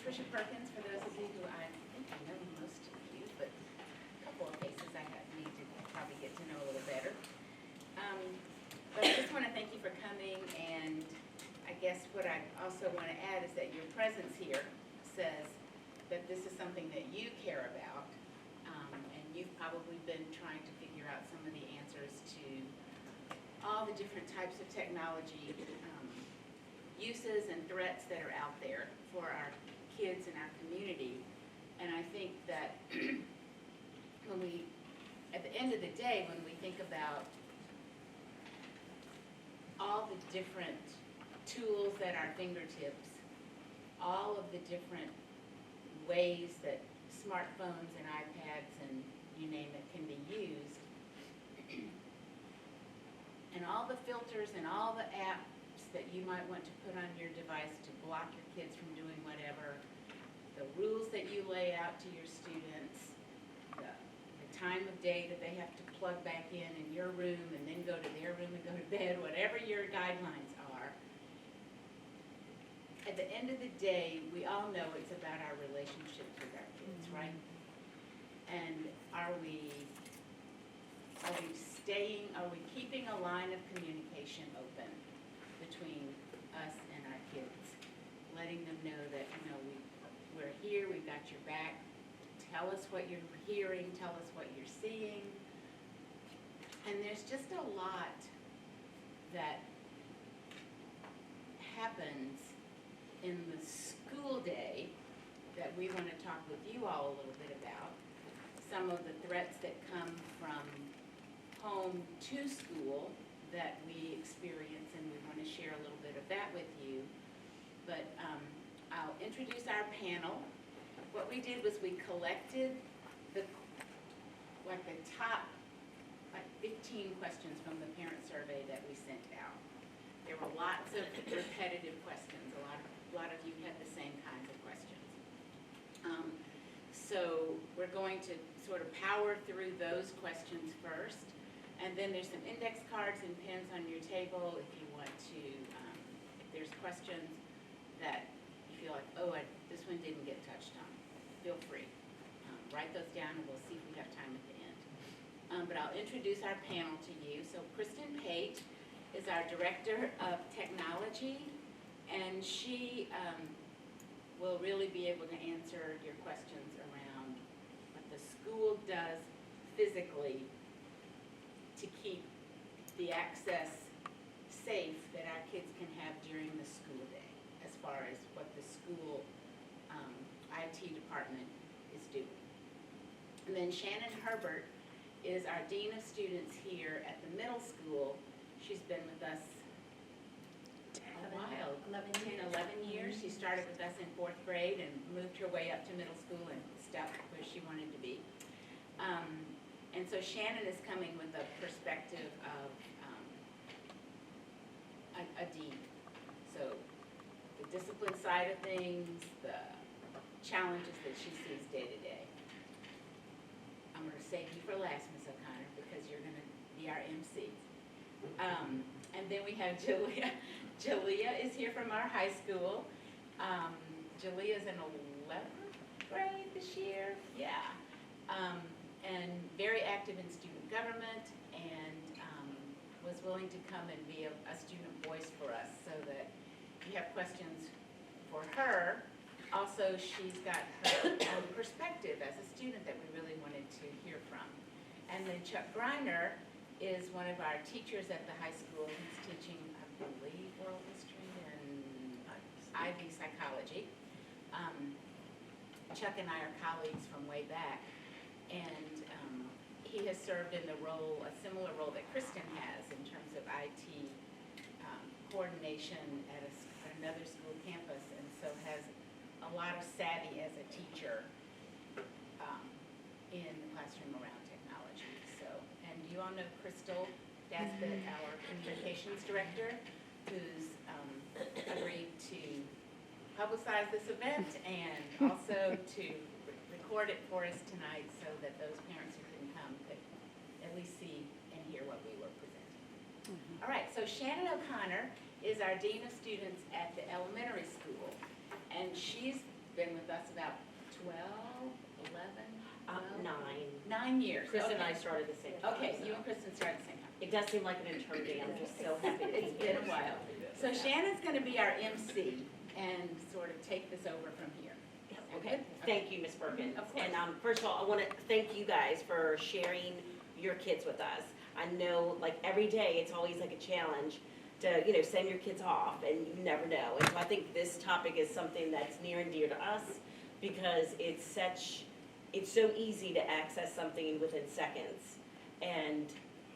Tricia Perkins, for those of you who I think I know most of you, but a couple of faces I need to probably get to know a little better. But I just want to thank you for coming, and I guess what I also want to add is that your presence here says that this is something that you care about, and you've probably been trying to figure out some of the answers to all the different types of technology uses and threats that are out there for our kids and our community. And I think that when we, at the end of the day, when we think about all the different tools at our fingertips, all of the different ways that smartphones and iPads and you name it can be used, and all the filters and all the apps that you might want to put on your device to block your kids from doing whatever, the rules that you lay out to your students, the time of day that they have to plug back in your room and then go to their room and go to bed, whatever your guidelines are. At the end of the day, we all know it's about our relationships with our kids, right? And are we keeping a line of communication open between us and our kids, letting them know that, you know, we're here, we've got your back, tell us what you're hearing, tell us what you're seeing. And there's just a lot that happens in the school day that we want to talk with you all a little bit about. Some of the threats that come from home to school that we experience, and we want to share a little bit of that with you. But I'll introduce our panel. What we did was we collected the top 15 questions from the parent survey that we sent out. There were lots of repetitive questions. A lot of you had the same kinds of questions. So we're going to sort of power through those questions first. And then there's some index cards and pens on your table if you want to, if there's questions that you feel like, oh, this one didn't get touched on, feel free. Write those down and we'll see if we have time at the end. But I'll introduce our panel to you. So Kristen Pate is our Director of Technology, and she will really be able to answer your questions around what the school does physically to keep the access safe that our kids can have during the school day, as far as what the school IT department is doing. And then Shannon Herbert is our Dean of Students here at the middle school. She's been with us a while, 11 years. She started with us in 4th grade and moved her way up to middle school and stopped where she wanted to be. And so Shannon is coming with a perspective of a dean. So the discipline side of things, the challenges that she sees day to day. I'm going to save you for last, Ms. O'Connor, because you're going to be our MC. And then we have Jaleah. Jaleah is here from our high school. Jaleah is in 11th grade this year. Yeah. And very active in student government, and was willing to come and be a student voice for us, so that if you have questions for her. Also, she's got her own perspective as a student that we really wanted to hear from. And then Chuck Greiner is one of our teachers at the high school. He's teaching, I believe, world history and IB psychology. Chuck and I are colleagues from way back. And he has served in the role, a similar role that Kristen has in terms of IT coordination at another school campus, and so has a lot of savvy as a teacher in the classroom around technology. So, and you all know Crystal Dasbett, our communications director, who's agreed to publicize this event and also to record it for us tonight, so that those parents who couldn't come could at least see and hear what we were presenting. All right, so Shannon O'Connor is our Dean of Students at the elementary school, and she's been been with us about 12, 11, 9. 9 years. Chris and Okay. I started the same time. Okay, so. you and Kristen started the same time. It does seem like an eternity. I'm just so happy to be It's here. been a while. So Shannon's gonna be our MC and sort of take this over from here. Okay, thank you, Ms. Perkins. Of course. And first of all, I want to thank you guys for sharing your kids with us. I know, like, every day, it's always like a challenge to, send your kids off, and you never know. And so I think this topic is something that's near and dear to us because it's so easy to access something within seconds, and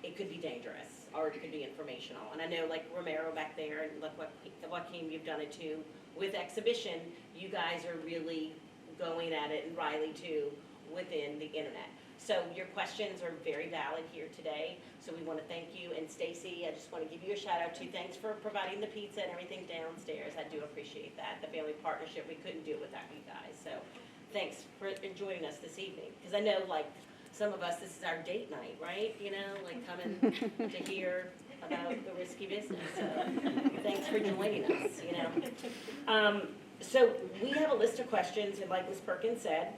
it could be dangerous, or it could be informational. And I know, like, Romero back there, and look what team you've done it too. With exhibition, you guys are really going at it, and Riley too, within the internet. So your questions are very valid here today, so we want to thank you. And Stacy, I just want to give you a shout out too. Thanks for providing the pizza and everything downstairs. I do appreciate that. The family partnership, we couldn't do it without you guys. So thanks for joining us this evening. Because I know, like, some of us, this is our date night, right? Like coming to hear about the risky business. So thanks for joining us, So we have a list of questions, and like Ms. Perkins said,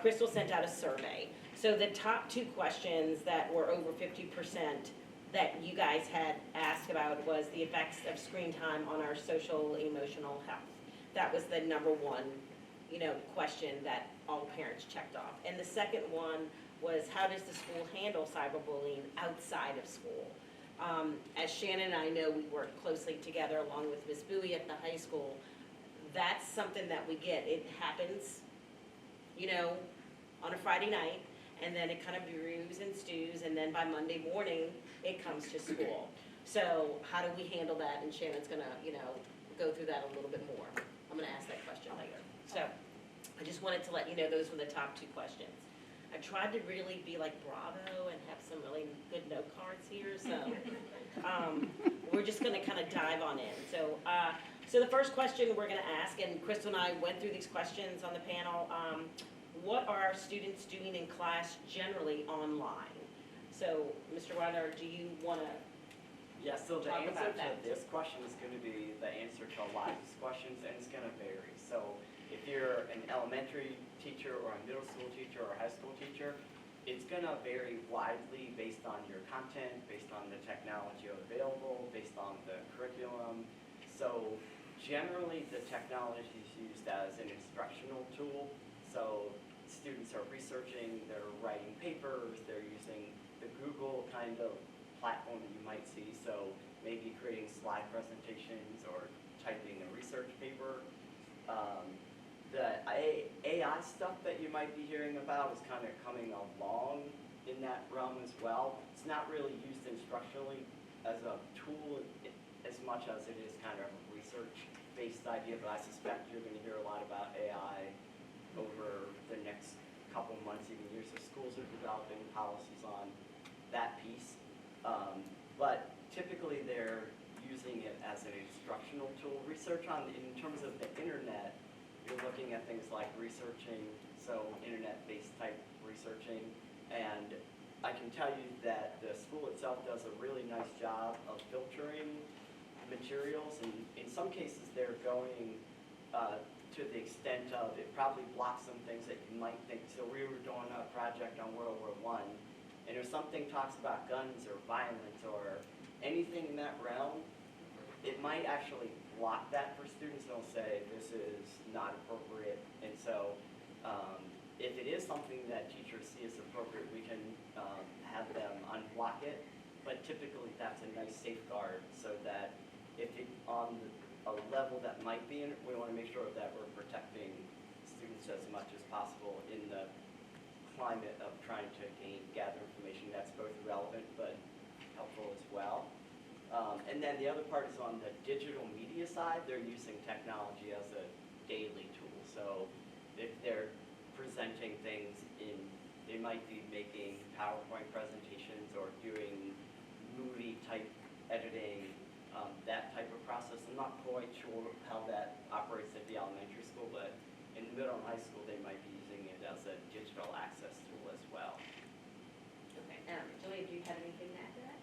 Crystal sent out a survey. So the top 2 questions that were over 50% that you guys had asked about was the effects of screen time on our social and emotional health. That was the number 1, question that all parents checked off. And the second one was, how does the school handle cyberbullying outside of school? As Shannon and I know, we work closely together along with Ms. Bowie at the high school. That's something that we get. It happens, on a Friday night, and then it kind of brews and stews, and then by Monday morning, it comes to school. So how do we handle that? And Shannon's gonna, go through that a little bit more. I'm gonna ask that question later. So I just wanted to let you know those were the top 2 questions. I tried to really be like Bravo and have some really good note cards here, so we're just gonna kind of dive on in. So the first question we're gonna ask, and Crystal and I went through these questions on the panel, what are our students doing in class generally online? So, Mr. Greiner, do you wanna Yeah, so the talk answer about to that? this question is going to be the answer to a lot of these questions, and it's going to vary. So if you're an elementary teacher or a middle school teacher or a high school teacher, it's going to vary widely based on your content, based on the technology available, based on the curriculum. So generally, the technology is used as an instructional tool. So students are researching, they're writing papers, they're using the Google kind of platform that you might see, so maybe creating slide presentations or typing a research paper. The AI stuff that you might be hearing about is kind of coming along in that realm as well. It's not really used instructionally as a tool as much as it is kind of a research-based idea, but I suspect you're going to hear a lot about AI over the next couple months, even years. So schools are developing policies on that piece. But typically they're using it as an instructional tool. Research in terms of the internet, you're looking at things like researching, so internet-based type researching. And I can tell you that the school itself does a really nice job of filtering materials. And in some cases they're going to the extent of it probably blocks some things that you might think. So we were doing a project on World War I. And if something talks about guns or violence or anything in that realm, it might actually block that for students. They'll say this is not appropriate. And so if it is something that teachers see as appropriate, we can have them unblock it. But typically that's a nice safeguard so that if it on a level that might be in it, we want to make sure that we're protecting students as much as possible in the climate of trying to gather information that's both relevant but helpful as well. And then the other part is on the digital media side. They're using technology as a daily tool. So if they're presenting things they might be making PowerPoint presentations or doing movie type editing, that type of process. I'm not quite sure how that operates at the elementary school, but in the middle and high school they might be using it as a digital access tool as well. Okay, Jaleah, do you have anything to add to that?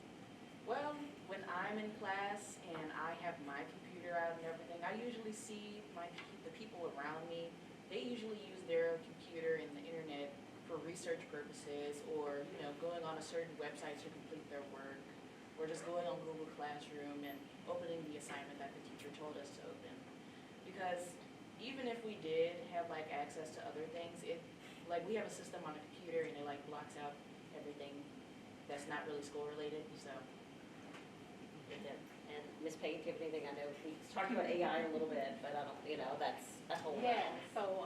Well, when I'm in class and I have my computer out and everything, I usually see the people around me they usually use their computer and the internet for research purposes, or, going on a certain website to complete their work, or just going on Google Classroom and opening the assignment that the teacher told us to open. Because even if we did have access to other things, we have a system on a computer and it blocks out everything that's not really school related, so. And Ms. Pate, do you have anything? I know we talked about AI a little bit, but I don't, that's a whole. Yeah, so,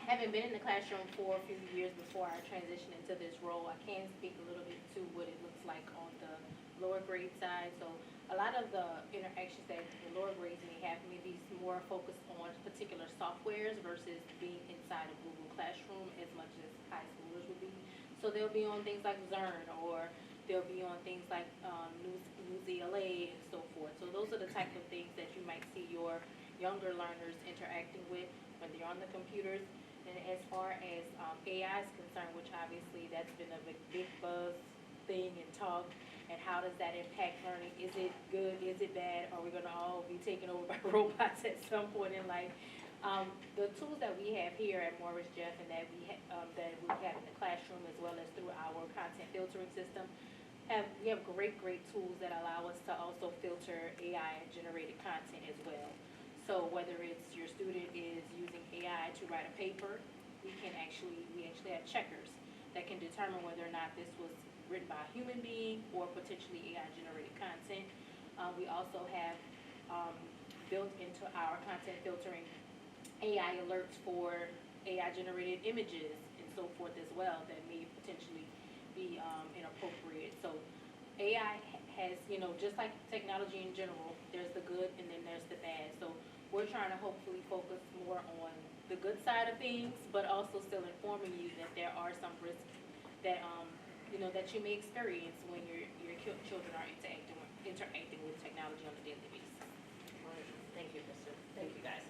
having been in the classroom for a few years before I transitioned into this role, I can speak a little bit to what it looks like on the lower grade side. So a lot of the interactions that the lower grades may have may be more focused on particular softwares versus being inside of Google Classroom as much as high schoolers would be. So they'll be on things like Zern, or they'll be on things like NewsELA and so forth. So those are the type of things that you might see your younger learners interacting with when they're on the computers. And as far as AI is concerned, which obviously that's been a big buzz thing and talk, and how does that impact learning? Is it good? Is it bad? Are we going to all be taken over by robots at some point in life? The tools that we have here at Morris Jeff and that we have in the classroom, as well as through our content filtering system, we have great tools that allow us to also filter AI generated content as well. So whether it's your student is using AI to write a paper, we actually have checkers that can determine whether or not this was written by a human being or potentially AI generated content. We also have built into our content filtering AI alerts for AI generated images and so forth as well that may potentially be inappropriate. So AI has, just like technology in general, there's the good and then there's the bad. So we're trying to hopefully focus more on the good side of things, but also still informing you that there are some risks that that you may experience when your children are interacting with technology on a daily basis. Thank you, Kristen. Thank you, guys.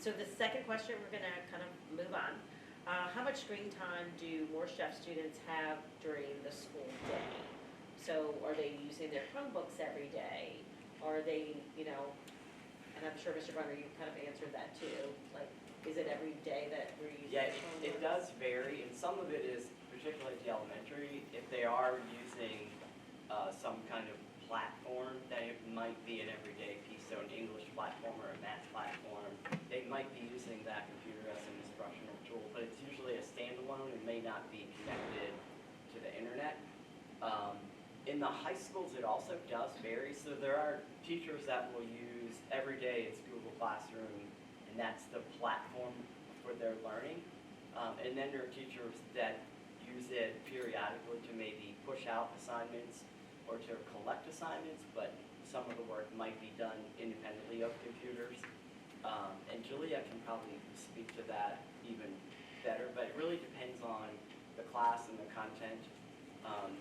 So the second question, we're going to kind of move on. How much screen time do Morris Jeff students have during the school day? So are they using their Chromebooks every day? Are they, and I'm sure Mr. Greiner, you kind of answered that too. Is it every day that we're using? Yeah, it does vary, and some of it is particularly at the elementary. If they are using some kind of platform, then it might be an everyday piece, so an English platform or a math platform. They might be using that computer as an instructional tool, but it's usually a standalone and may not be connected to the internet. In the high schools, it also does vary. So there are teachers that will use every day it's Google Classroom, and that's the platform for their learning. And then there are teachers that use it periodically to maybe push out assignments or to collect assignments, but some of the work might be done independently of computers. And Jaleah can probably speak to that even better, but it really depends on the class and the content.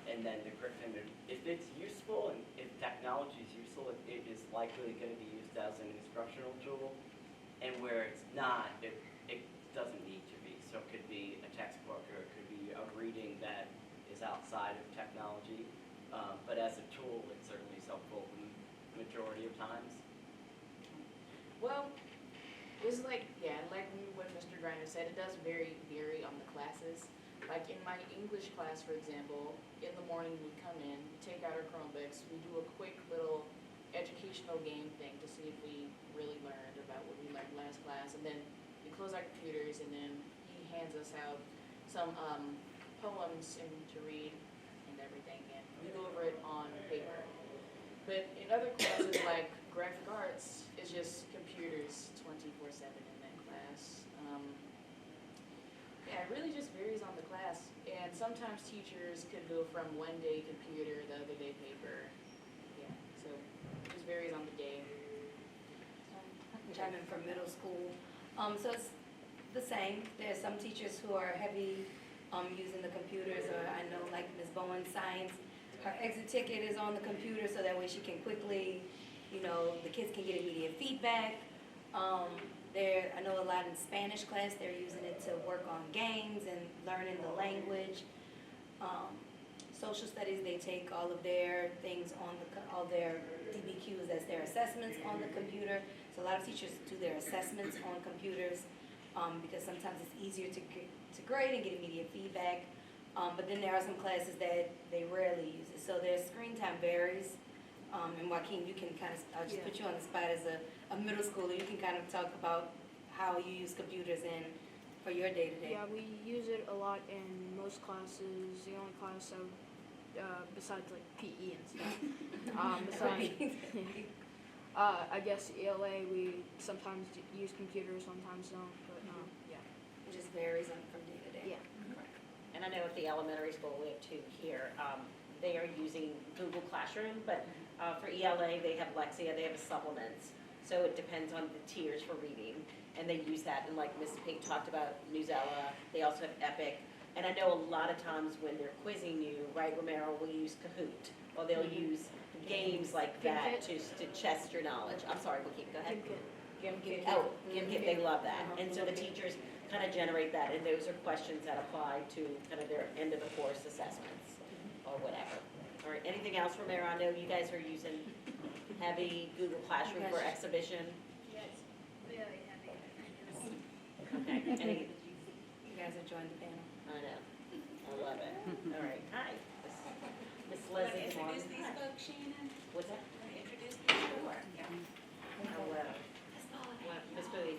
And then the curriculum, if it's useful and if technology is useful, it is likely going to be used as an instructional tool. And where it's not, it doesn't need to be. So it could be a textbook or it could be a reading that is outside of technology. But as a tool, it certainly is helpful the majority of times. Well, it's like what Mr. Greiner said, it does vary on the classes. Like in my English class, for example, in the morning we come in, we take out our Chromebooks, we do a quick little educational game thing to see if we really learned about what we learned last class, and then we close our computers, and then he hands us out some poems to read and everything, and we go over it on paper. But in other classes, like graphic arts, it's just computers 24/7 in that class. Yeah, it really just varies on the class, and sometimes teachers could go from one day computer, the other day paper. Yeah, so it just varies on the day. Chime in from middle school. So it's the same. There's some teachers who are heavy using the computers, or I know like Ms. Bowen's science, her exit ticket is on the computer so that way she can quickly, the kids can get immediate feedback. I know a lot in Spanish class, they're using it to work on games and learning the language. Social studies, they take all of their things all their DBQs as their assessments on the computer. So a lot of teachers do their assessments on computers, because sometimes it's easier to grade and get immediate feedback. But then there are some classes that they rarely use it. So their screen time varies. And Joaquin, you can kind of, I'll just put you on the spot as a middle schooler. You can kind of talk about how you use computers for your day-to-day. Yeah, we use it a lot in most classes. The only class besides like PE and stuff. I guess ELA, we sometimes use computers, sometimes don't, but yeah. It just varies from day to day. Yeah. And I know at the elementary school, we have two here, they are using Google Classroom, but for ELA, they have Lexia, they have supplements. So it depends on the tiers for reading, and they use that, and like Ms. Pate talked about, Newsella, they also have Epic. And I know a lot of times when they're quizzing you, right, Romero, will use Kahoot, or they'll use games like that to test your knowledge. I'm sorry, Joaquin, go ahead. Oh, Gimkit, they love that. And so the teachers kind of generate that, and those are questions that apply to kind of their end of the course assessments or whatever. All right, anything else, Romero? I know you guys are using heavy Google Classroom for exhibition. Yes, very heavy. Okay, any, You guys have joined the panel. I know, I love it. All right, hi. Miss Lesley DeMartin. Introduce these folks, Shannon. What's that? Introduce these folks. Hello. Miss Bowie.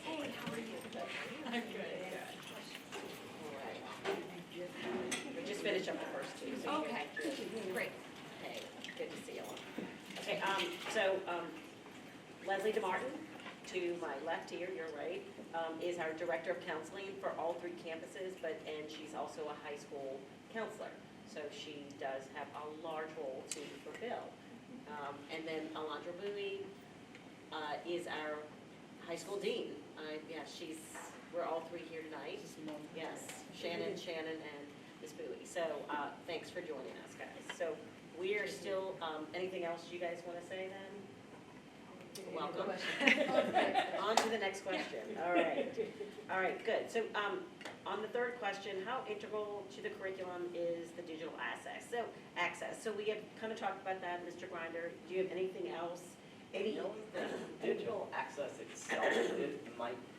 Hey, how are you? I'm good. All right. We just finished up the first two. So Okay, great. Hey, good to see you all. Okay, Lesley DeMartin, to my left here, your right, is our Director of Counseling for all three campuses, and she's also a high school counselor. So she does have a large role to fulfill. And then Alondria Bowie is our high school dean. Yeah, we're all three here tonight. Yes, Shannon, and Ms. Bowie. So thanks for joining us, guys. So we are still, anything else you guys want to say then? Welcome. On to the next question. All right, good. So on the third question, how integral to the curriculum is the digital access? So we have kind of talked about that, Mr. Greiner. Do you have anything else? The digital access itself,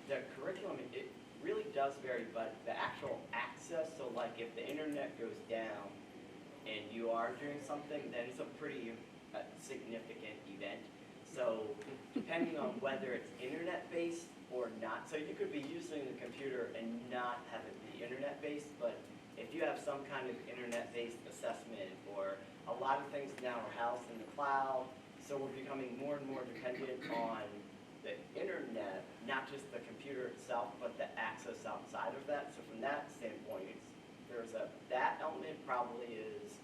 the curriculum, it really does vary, but the actual access, so like if the internet goes down and you are doing something, then it's a pretty significant event. So depending on whether it's internet-based or not, so you could be using the computer and not have it be internet-based, but if you have some kind of internet-based assessment, or a lot of things now are housed in the cloud, so we're becoming more and more dependent on the internet, not just the computer itself, but the access outside of that. So from that standpoint, that element probably is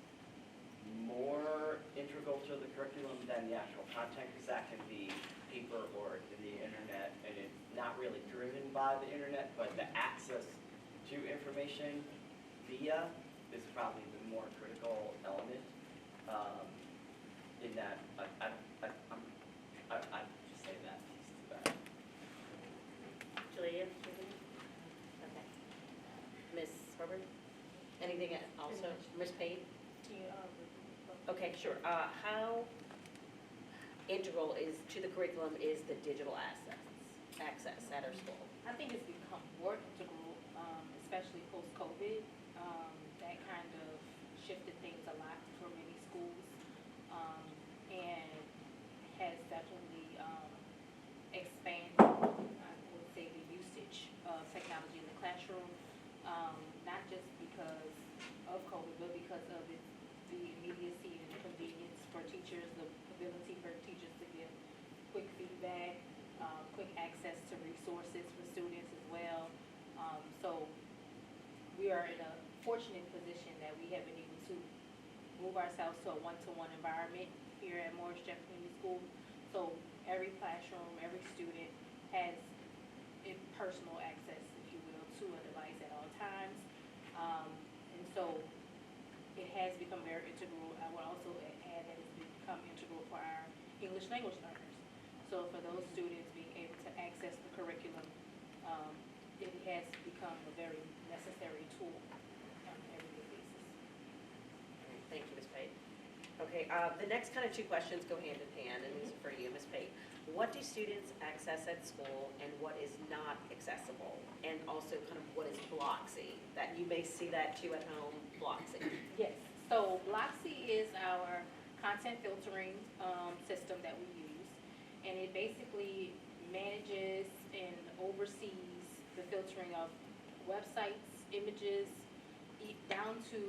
more integral to the curriculum than the actual content, because that can be paper or the internet, and it's not really driven by the internet, but the access to information via is probably the more critical element. In that, I just say that piece to that. Jaleah? Okay. Ms. Herbert? Anything also? Ms. Pate? Okay, sure. How integral to the curriculum is the digital access at our school? I think it's become more integral, especially post-COVID. That kind of shifted things a lot for many schools, and has definitely expanded, I would say, the usage of technology in the classroom, not just because of COVID, but because of the immediacy and the convenience for teachers, the ability for teachers to give quick feedback, quick access to resources for students as well. So we are in a fortunate position that we have been able to move ourselves to a one-to-one environment here at Morris Jeff Community School. So every classroom, every student has personal access, if you will, to a device at all times. And so it has become very integral. I would also add that it's become integral for our English language learners. So for those students being able to access the curriculum, it has become a very necessary tool on an everyday basis. Okay, the next kind of two questions go hand in hand, and these are for you, Ms. Pate. What do students access at school and what is not accessible? And also kind of what is Bloxy? That you may see that too at home, Bloxy. Yes, so Bloxy is our content filtering system that we use. And it basically manages and oversees the filtering of websites, images, down to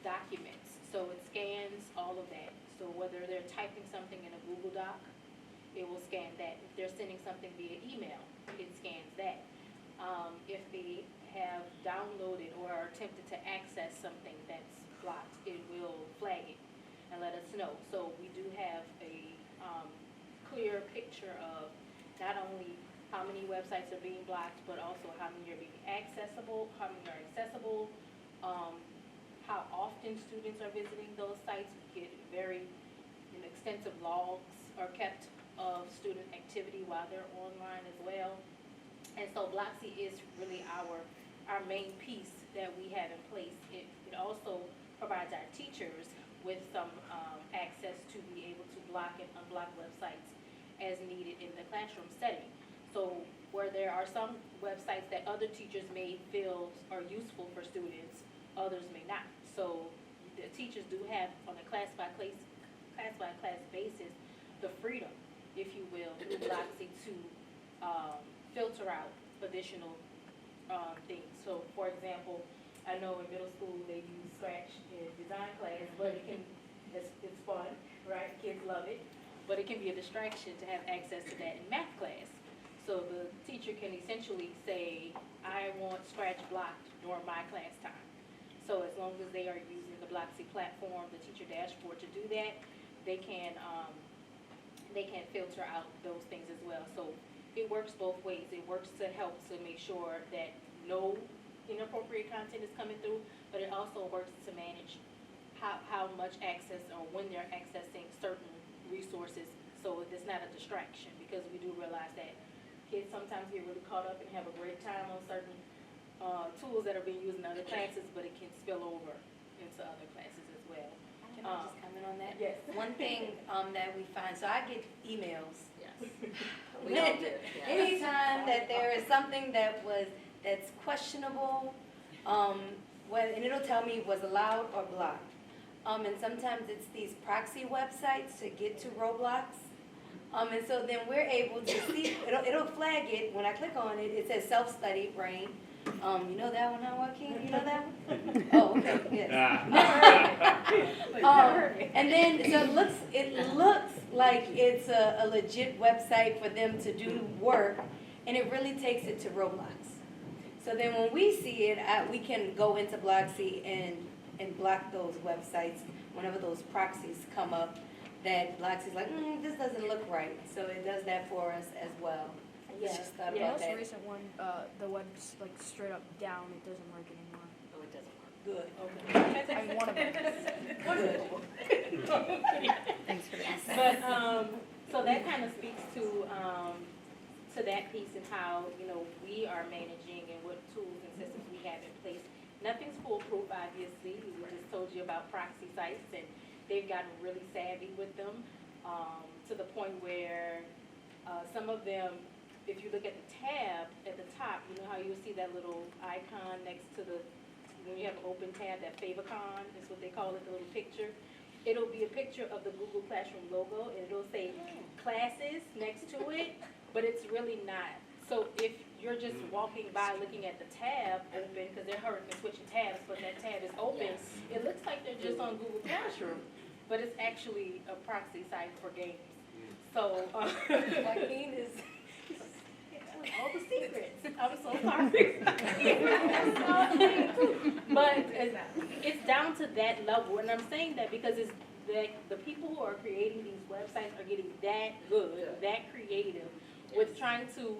documents. So it scans all of that. So whether they're typing something in a Google Doc, it will scan that. If they're sending something via email, it scans that. If they have downloaded or are attempted to access something that's blocked, it will flag it and let us know. So we do have a clear picture of not only how many websites are being blocked, but also how many are being accessible, how many are accessible, how often students are visiting those sites. We get very extensive logs are kept of student activity while they're online as well. And so Bloxy is really our main piece that we have in place. It also provides our teachers with some access to be able to block and unblock websites as needed in the classroom setting. So where there are some websites that other teachers may feel are useful for students, others may not. So the teachers do have, on a class-by-class basis, the freedom, if you will, through Bloxy to filter out additional things. So, for example, I know in middle school they use Scratch in design class, but it's fun, right? Kids love it, but it can be a distraction to have access to that in math class. So the teacher can essentially say, I want Scratch blocked during my class time. So as long as they are using the Bloxy platform, the teacher dashboard to do that, they can filter out those things as well. So it works both ways. It works to help to make sure that no inappropriate content is coming through, but it also works to manage how much access or when they're accessing certain resources, so it's not a distraction, because we do realize that kids sometimes get really caught up and have a great time on certain tools that are being used in other classes, but it can spill over into other classes as well. Can I just comment on that? Yes. One thing that we find, so I get emails. Yes. We all do. Yeah. Anytime that there is something that's questionable, and it'll tell me was allowed or blocked. And sometimes it's these proxy websites to get to Roblox. And so then we're able to see, it'll flag it, when I click on it, it says self-study brain. You know that one, huh, Joaquin? You know that one? Oh, okay, yes. Never heard it. And then, so it looks like it's a legit website for them to do work, and it really takes it to Roblox. So then when we see it, we can go into Bloxy and block those websites whenever those proxies come up that Bloxy's like, this doesn't look right. So it does that for us as well. Yes. Just thought The about most that. recent one, the web's like straight up down. It doesn't work anymore. Oh, it doesn't work. Good. Okay. I'm one of them. Thanks for the insight. But, so that kind of speaks to that piece and how, we are managing and what tools and systems we have in place. Nothing's foolproof, obviously. We just told you about proxy sites, and they've gotten really savvy with them, to the point where some of them, if you look at the tab at the top, you know how you see that little icon next to when you have an open tab, that favicon is what they call it, the little picture. It'll be a picture of the Google Classroom logo, and it'll say classes next to it, but it's really not. So if you're just walking by looking at the tab open, because they're hurrying and switching tabs, but that tab is open, it looks like they're just on Google Classroom, but it's actually a proxy site for games. So, Joaquin is all the secrets. I'm so sorry. But it's down to that level, and I'm saying that because it's the people who are creating these websites are getting that good, that creative, with trying to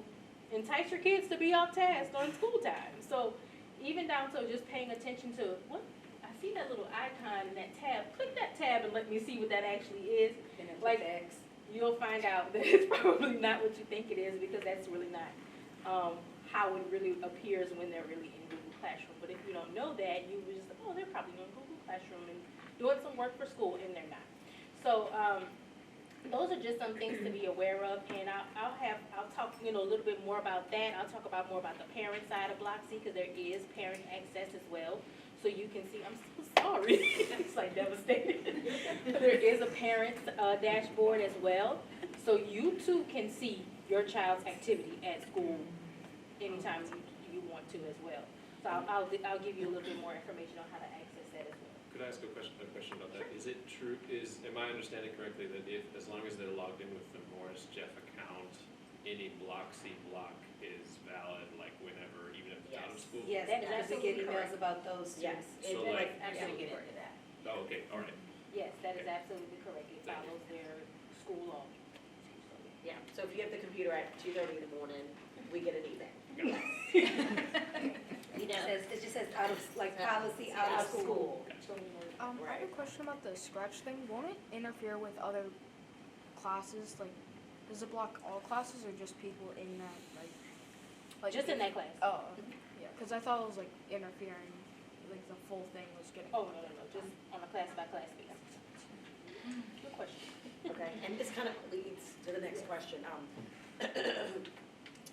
entice your kids to be off task during school time. So even down to just paying attention to what I see, that little icon in that tab. Click that tab and let me see what that actually is. Like, you'll find out that it's probably not what you think it is, because that's really not how it really appears when they're really in Google Classroom. But if you don't know that, you would just, they're probably on Google Classroom, and doing some work for school and they're not. So, those are just some things to be aware of, and I'll talk, a little bit more about that. I'll talk about more about the parent side of Block C, because there is parent access as well. So you can see, I'm so sorry, it's like devastated. There is a parent dashboard as well. So you too can see your child's activity at school anytime you want to as well. So I'll give you a little bit more information on how to access that as well. Could I ask a question about that? Is it true, am I understanding correctly that if, as long as they're logged in with the Morris Jeff account, any Block C block is valid, like whenever, even if it's out of school? Yes, That is because we get absolutely emails correct. about those too. Yes. So it- like- I'm gonna get into that. Oh, okay, all right. Yes, that is absolutely correct. It Thank you. follows their school law. Yeah, so if you have the computer at 2:30 in the morning, we get an email. Got it. It just says out of, like, policy out of school. I have a question about the scratch thing. Won't it interfere with other classes? Like, does it block all classes or just people in that, like Just in that class. Oh, yeah, because I thought it was like interfering, like the full thing was getting. Oh, no, just on a class by class basis. Good question. Okay, and this kind of leads to the next question.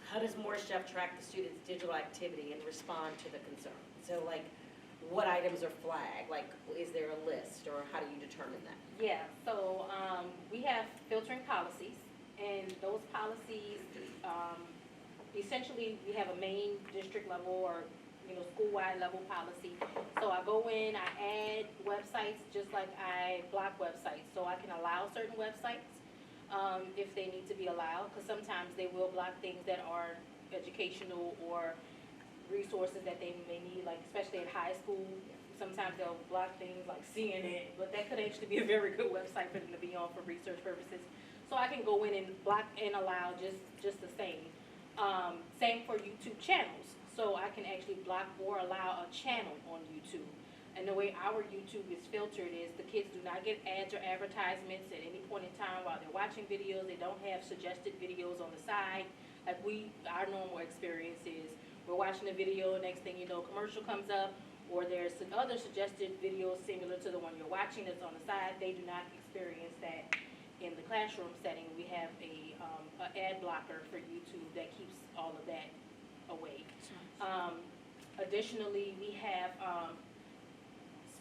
How does Morris Jeff track the students' digital activity and respond to the concern? So like, what items are flagged? Like, is there a list, or how do you determine that? Yeah, so we have filtering policies, and those policies, essentially, we have a main district level or, school-wide level policy. So I go in, I add websites just like I block websites. So I can allow certain websites if they need to be allowed, because sometimes they will block things that are educational or resources that they may need, like especially at high school. Sometimes they'll block things like CNN, but that could actually be a very good website for them to be on for research purposes. So I can go in and block and allow just the same. Same for YouTube channels. So I can actually block or allow a channel on YouTube. And the way our YouTube is filtered is the kids do not get ads or advertisements at any point in time while they're watching videos. They don't have suggested videos on the side. Like our normal experience is we're watching a video, next thing you know, commercial comes up, or there's some other suggested videos similar to the one you're watching that's on the side. They do not experience that in the classroom setting. We have a ad blocker for YouTube that keeps all of that away. Additionally, we have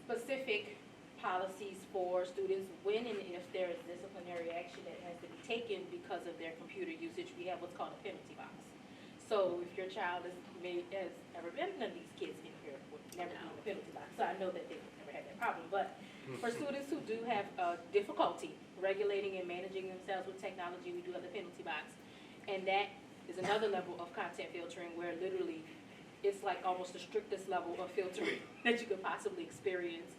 specific policies for students when and if there is disciplinary action that has to be taken because of their computer usage. We have what's called a penalty box. So if your child has ever been, none of these kids in here would never be in the penalty box, so I know that they've never had that problem. But for students who do have difficulty regulating and managing themselves with technology, we do have the penalty box. And that is another level of content filtering where literally it's like almost the strictest level of filtering that you could possibly experience.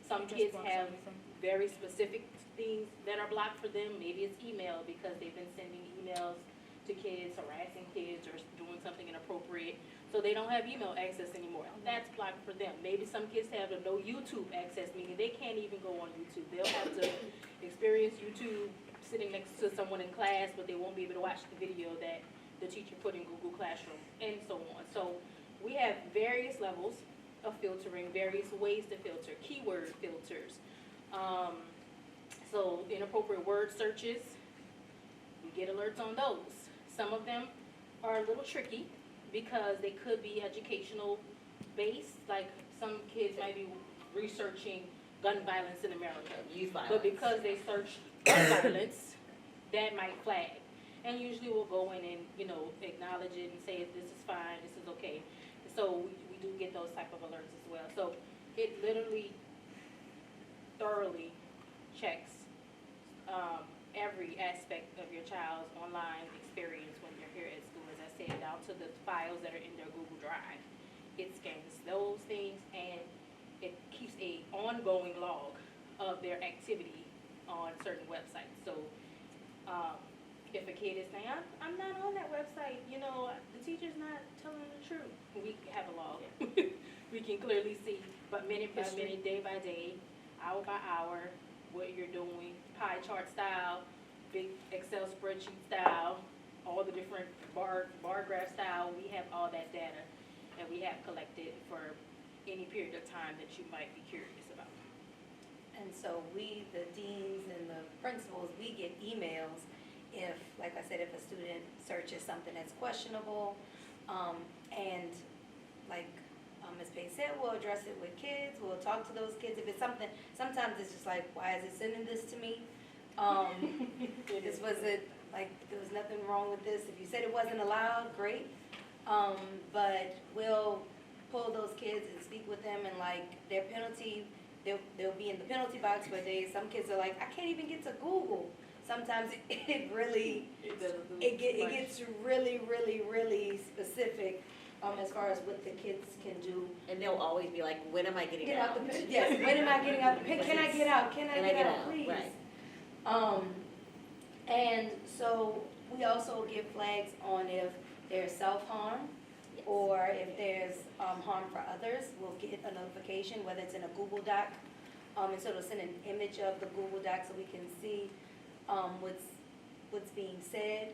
Some Just kids blocks have everything. very specific things that are blocked for them. Maybe it's email because they've been sending emails to kids, harassing kids, or doing something inappropriate. So they don't have email access anymore. That's blocked for them. Maybe some kids have a no YouTube access, meaning they can't even go on YouTube. They'll have to experience YouTube sitting next to someone in class, but they won't be able to watch the video that the teacher put in Google Classroom, and so on. So we have various levels of filtering, various ways to filter, keyword filters. So inappropriate word searches, we get alerts on those. Some of them are a little tricky because they could be educational based, like some kids might be researching gun violence in America. Youth violence. But because they search gun violence, that might flag. And usually we'll go in and, acknowledge it and say, this is fine, this is okay. So we do get those type of alerts as well. So it literally thoroughly checks every aspect of your child's online experience when they're here at school. As I said, down to the files that are in their Google Drive. It scans those things and it keeps a ongoing log of their activity on certain websites. So if a kid is saying, I'm not on that website, the teacher's not telling the truth, we have a log. We can clearly see, but minute by minute, day by day, hour by hour, what you're doing, pie chart style, big Excel spreadsheet style, all the different bar graph style. We have all that data that we have collected for any period of time that you might be curious about. And so we, the deans and the principals, we get emails if, like I said, if a student searches something that's questionable, and like Ms. Pate said, we'll address it with kids, we'll talk to those kids. If it's something, sometimes it's just like, why is it sending this to me? This wasn't, like, there was nothing wrong with this. If you said it wasn't allowed, great. But we'll pull those kids and speak with them, and like their penalty, they'll be in the penalty box, but some kids are like, I can't even get to Google. Sometimes it really, it gets really, really, really specific as far as what the kids can do. And they'll always be like, when am I getting Get out? out the, yes, when am I getting out the, can I get out, can I get out, please? Right. And so we also give flags on if there's self-harm, Yes. or if there's harm for others, we'll get a notification, whether it's in a Google Doc. And so it'll send an image of the Google Doc so we can see what's being said.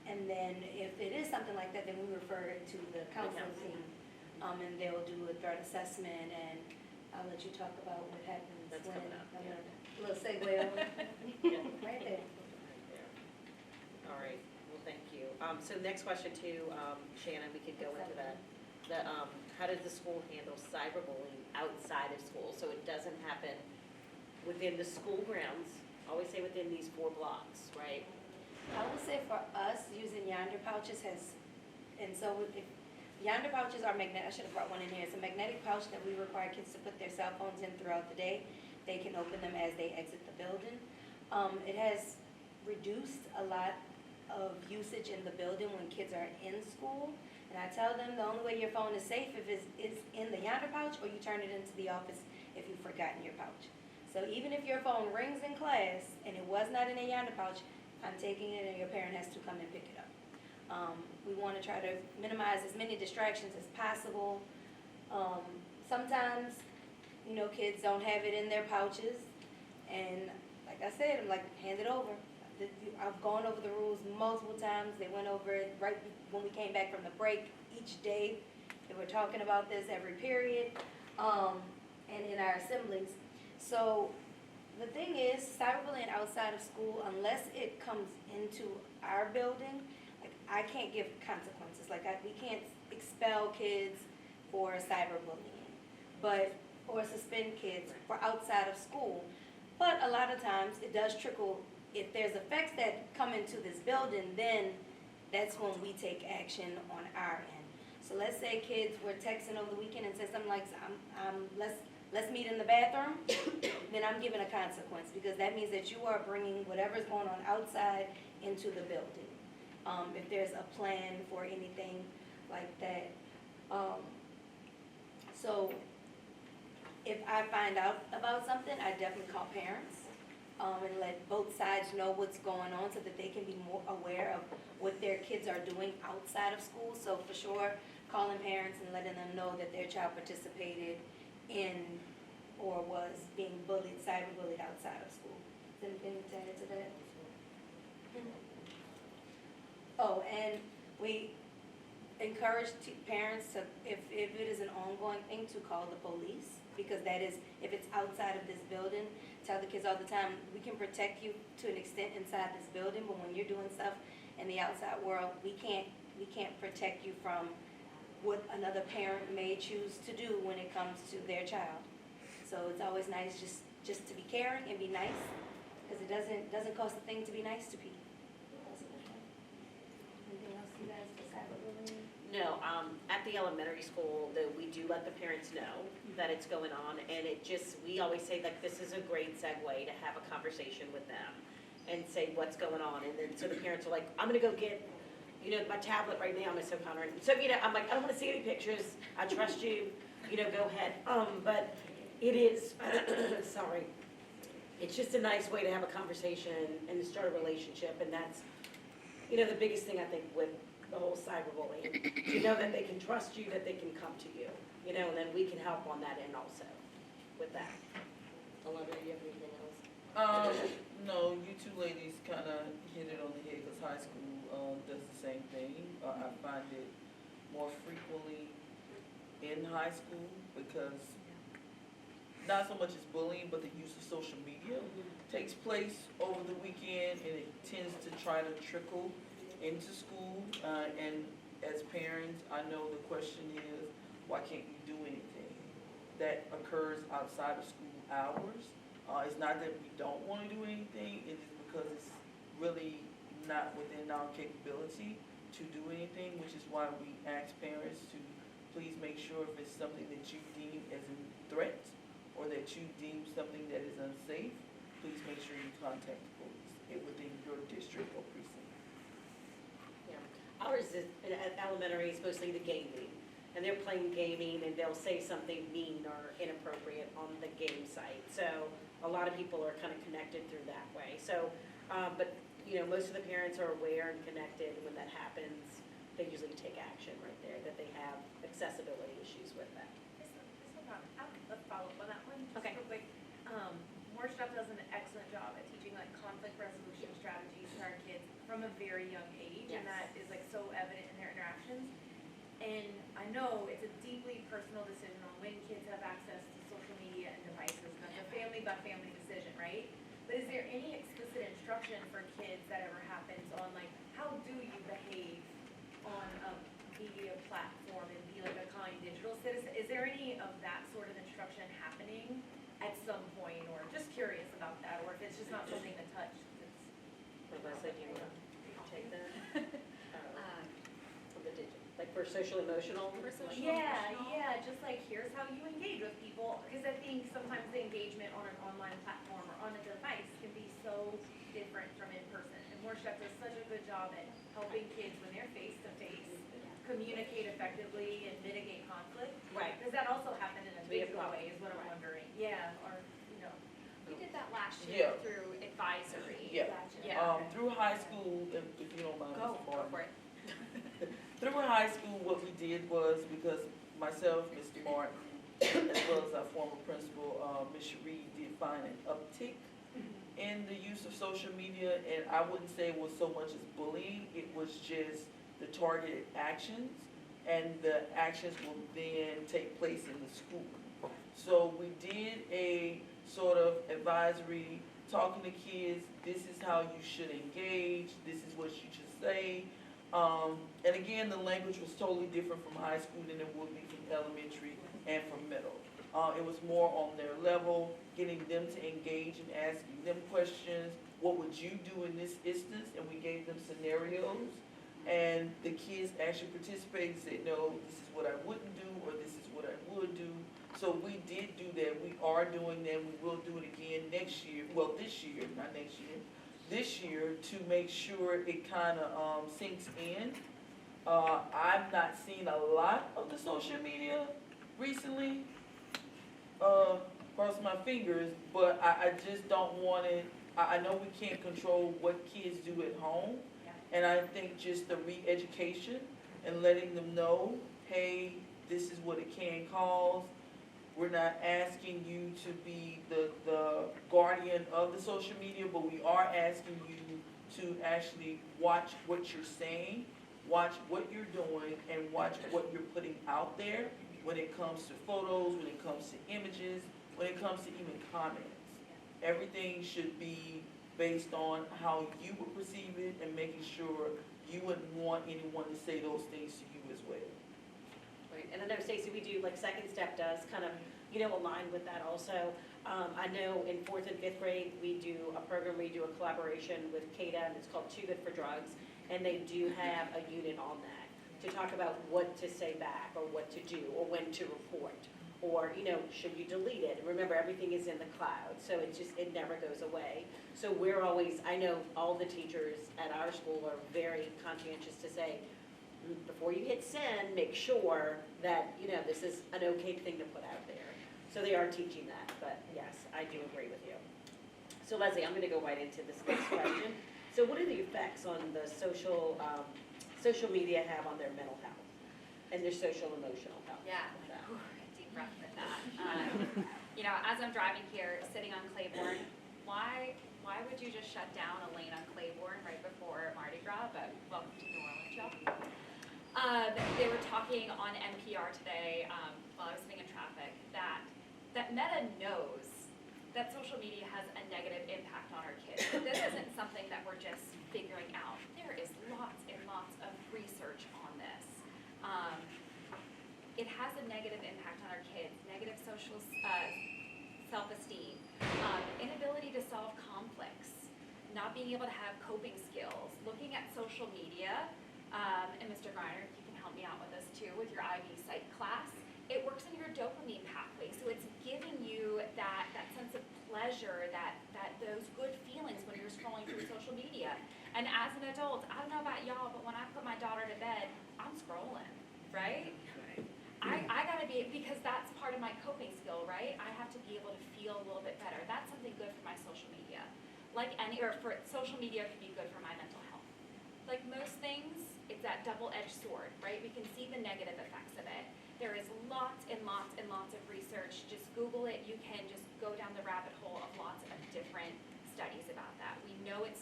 And then if it is something like that, then we refer it to the counseling team. And they'll do a threat assessment, and I'll let you talk about what happens That's when. coming up, I'm yeah. gonna- Little segue over. Right there. All right, well, thank you. So next question too, Shannon, we could go into that. How does the school handle cyberbullying outside of school? So it doesn't happen within the school grounds, always say within these 4 blocks, right? I would say for us, using Yonder pouches has, and so if, Yonder pouches are magnetic, I should have brought one in here. It's a magnetic pouch that we require kids to put their cell phones in throughout the day. They can open them as they exit the building. It has reduced a lot of usage in the building when kids are in school. And I tell them the only way your phone is safe if it's in the Yonder pouch, or you turn it into the office if you've forgotten your pouch. So even if your phone rings in class and it was not in a Yonder pouch, I'm taking it and your parent has to come and pick it up. We want to try to minimize as many distractions as possible. Sometimes, you know, kids don't have it in their pouches, and like I said, I'm like, hand it over. I've gone over the rules multiple times. They went over it right when we came back from the break each day. They were talking about this every period, and in our assemblies. So the thing is, cyberbullying outside of school, unless it comes into our building, like, I can't give consequences. Like, we can't expel kids for cyberbullying, or suspend kids for outside of school. But a lot of times, it does trickle. If there's effects that come into this building, then that's when we take action on our end. So let's say kids were texting over the weekend and said something like, let's meet in the bathroom, then I'm giving a consequence, because that means that you are bringing whatever's going on outside into the building. If there's a plan for anything like that. So if I find out about something, I definitely call parents, and let both sides know what's going on so that they can be more aware of what their kids are doing outside of school. So for sure, calling parents and letting them know that their child participated in or was being bullied, cyberbullied outside of school. Is anything to add to that? Oh, and we encourage parents to, if it is an ongoing thing, to call the police, because that is, if it's outside of this building, tell the kids all the time, we can protect you to an extent inside this building, but when you're doing stuff in the outside world, we can't protect you from what another parent may choose to do when it comes to their child. So it's always nice just to be caring and be nice, because it doesn't cost a thing to be nice to people. Anything else you guys for cyberbullying? No, at the elementary school, though, we do let the parents know that it's going on, and we always say, like, this is a great segue to have a conversation with them and say what's going on, and then so the parents are like, I'm gonna go get, my tablet right now, Miss O'Connor. And so, I'm like, I don't wanna see any pictures, I trust you, go ahead. But it is, sorry, it's just a nice way to have a conversation and to start a relationship, and that's, the biggest thing I think with the whole cyberbullying, to know that they can trust you, that they can come to you, and then we can help on that end also with that. Alondria, do you have anything else? No, you two ladies kind of hit it on the head, because high school does the same thing. I find it more frequently in high school, because not so much as bullying, but the use of social media takes place over the weekend, and it tends to try to trickle into school. And as parents, I know the question is, why can't you do anything? That occurs outside of school hours. It's not that we don't want to do anything, it is because it's really not within our capability to do anything, which is why we ask parents to please make sure if it's something that you deem as a threat or that you deem something that is unsafe, please make sure you contact the police within your district or precinct. Yeah. Ours is, at elementary, is mostly the gaming. And they're playing gaming and they'll say something mean or inappropriate on the game site. So a lot of people are kind of connected through that way. So, but, you know, most of the parents are aware and connected. When that happens, they usually take action right there, that they have accessibility issues with that. Let's follow up on that one. Just Okay. real quick. Morstaff does an excellent job at teaching like conflict resolution strategies to our kids from a very young age, and that is like so evident in their interactions. And I know it's a deeply personal decision on when kids have access to social media and devices. That's a family by family decision, right? But is there any explicit instruction for kids that ever happens on like how do you behave on a media platform and be like a kind digital citizen? Is there any of that sort of instruction happening at some point, or just curious about that, or if it's just not something to touch? Lesley, do you want to take that? From the digital, like for social emotional? Yeah, just like here's how you engage with people, because I think sometimes the engagement on an online platform or on a device can be so different from in person. And Morstaff does such a good job at helping kids when they're face to face communicate effectively and mitigate conflict. Right. Does that also happen in a Be a visual problem. way is what I'm Right. wondering. Yeah, or, you know. We did that last Yeah. year through advisory. Yeah. Yeah. Through high school, if you don't mind, Go Mr. Martin. for it. Through high school, what we did was, because myself, Mr. Martin, as well as our former principal, Ms. Sheree, did find an uptick in the use of social media, and I wouldn't say it was so much as bullying, it was just the targeted actions, and the actions will then take place in the school. So we did a sort of advisory, talking to kids, this is how you should engage, this is what you should say. And again, the language was totally different from high school than it would be from elementary and from middle. It was more on their level, getting them to engage and asking them questions. What would you do in this instance? And we gave them scenarios. And the kids actually participated and said, no, this is what I wouldn't do, or this is what I would do. So we did do that. We are doing that. We will do it again next year. Well, this year, not next year. This year, to make sure it kind of sinks in. I've not seen a lot of the social media recently. Cross my fingers, but I just don't want it. I know we can't control what kids do at home, and I think just the re-education and letting them know, hey, this is what it can cause. We're not asking you to be the guardian of the social media, but we are asking you to actually watch what you're saying, watch what you're doing, and watch what you're putting out there when it comes to photos, when it comes to images, when it comes to even comments. Everything should be based on how you would perceive it and making sure you wouldn't want anyone to say those things to you as well. Right, and I know, Stacey, we do, like Second Step does kind of, you know, align with that also. I know in 4th and 5th grade, we do a program, we do a collaboration with CADA, and it's called Too Good for Drugs, and they do have a unit on that to talk about what to say back, or what to do, or when to report, or, you know, should you delete it? Remember, everything is in the cloud, so it never goes away. So we're always, I know all the teachers at our school are very conscientious to say, before you hit send, make sure that, you know, this is an okay thing to put out there. So they are teaching that, but yes, I do agree with you. So Lesley, I'm gonna go right into this next question. So what are the effects on the social media have on their mental health and their social emotional health? Yeah. Deep breath with that. You know, as I'm driving here, sitting on Claiborne, why would you just shut down a lane on Claiborne right before Mardi Gras? But welcome to New Orleans, y'all. They were talking on NPR today, while I was sitting in traffic, that that Meta knows that social media has a negative impact on our kids. But this isn't something that we're just figuring out. There is lots and lots of research on this. It has a negative impact on our kids, negative social self-esteem, inability to solve conflicts, not being able to have coping skills, looking at social media, and Mr. Greiner, you can help me out with this too, with your IB Psych class. It works in your dopamine pathway, so it's giving you that sense of pleasure, that those good feelings when you're scrolling through social media. And as an adult, I don't know about y'all, but when I put my daughter to bed, I'm scrolling, right? I gotta be, because that's part of my coping skill, right? I have to be able to feel a little bit better. That's something good for my social media. For social media can be good for my mental health. Like most things, it's that double-edged sword, right? We can see the negative effects of it. There is lots and lots and lots of research. Just Google it. You can just go down the rabbit hole of lots of different studies about that. We know it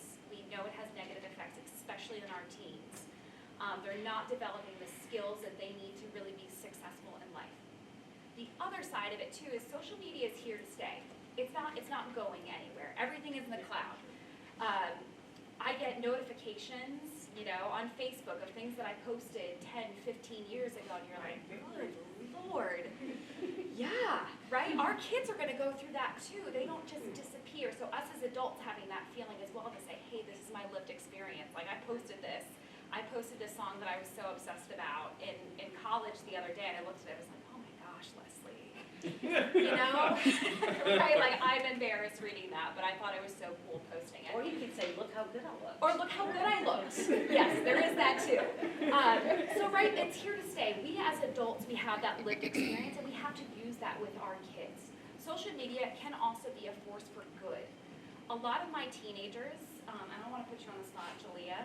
has negative effects, especially in our teens. They're not developing the skills that they need to really be successful in life. The other side of it too is social media is here to stay. It's not going anywhere. Everything is in the cloud. I get notifications, on Facebook of things that I posted 10, 15 years ago, and you're like, good Lord. Yeah, right? Our kids are gonna go through that too. They don't just disappear. So us as adults having that feeling as well to say, hey, this is my lived experience. Like I posted this song that I was so obsessed about in college the other day, and I looked at it, I was like, oh my gosh, Lesley. Right, like I'm embarrassed reading that, but I thought it was so cool posting it. Or you could say, look how good I look. Or look how good I looked. Yes, there is that too. So right, it's here to stay. We as adults, we have that lived experience, and we have to use that with our kids. Social media can also be a force for good. A lot of my teenagers, I don't want to put you on the spot, Jaleah,